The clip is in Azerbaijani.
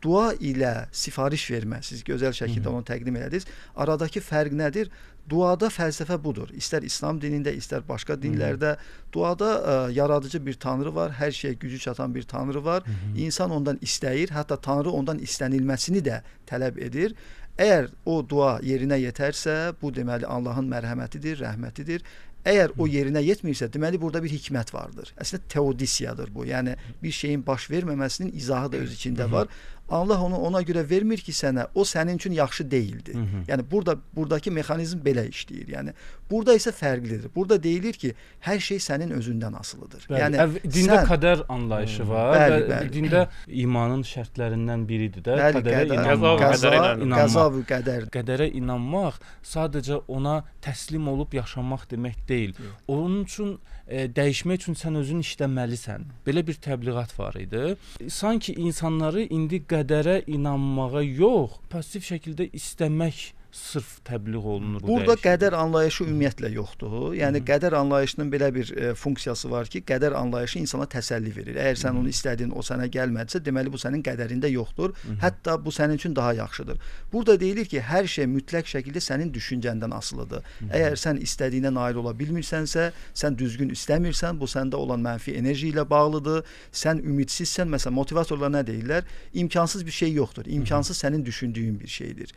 Dua ilə sifariş vermə, siz gözəl şəkildə onu təqdim elədiniz. Aradakı fərq nədir? Duada fəlsəfə budur. İstər İslam dinində, istər başqa dinlərdə duada yaradıcı bir tanrı var, hər şeyə gücü çatan bir tanrı var. İnsan ondan istəyir, hətta tanrı ondan istənilməsini də tələb edir. Əgər o dua yerinə yetərsə, bu deməli Allahın mərhəmətidir, rəhmətidir. Əgər o yerinə yetmirsə, deməli burada bir hikmət vardır. Əslində teodisiyadır bu. Yəni bir şeyin baş verməməsinin izahı da öz içində var. Allah onu ona görə vermir ki, sənə o sənin üçün yaxşı deyildi. Yəni buradakı mexanizm belə işləyir. Yəni burada isə fərqlidir. Burada deyilir ki, hər şey sənin özündən asılıdır. Bəli. Yəni dində qədər anlayışı var bəli, və bəli. dində imanın şərtlərindən biridir də Bəli, qədərə inanmaq. qəza-və qədər. Qədərə inanmaq sadəcə ona təslim olub yaşamaq demək deyil. Onun üçün dəyişmək üçün sən özün işləməlisən. Belə bir təbliğat var idi. Sanki insanları indi qədərə inanmağa yox, pasiv şəkildə istəmək sırf təbliğ olunur bu Burada dəyişiklik. qədər anlayışı ümumiyyətlə yoxdur. Yəni qədər anlayışının belə bir funksiyası var ki, qədər anlayışı insana təsəlli verir. Əgər sən onu istədin, o sənə gəlmədisə, deməli bu sənin qədərində yoxdur. Hətta bu sənin üçün daha yaxşıdır. Burada deyilir ki, hər şey mütləq şəkildə sənin düşüncəndən asılıdır. Əgər sən istədiyinə nail ola bilmirsənsə, sən düzgün istəmirsən, bu səndə olan mənfi enerji ilə bağlıdır. Sən ümidsizsən, məsələn, motivatorlar nə deyirlər? İmkansız bir şey yoxdur. İmkansız sənin düşündüyün bir şeydir.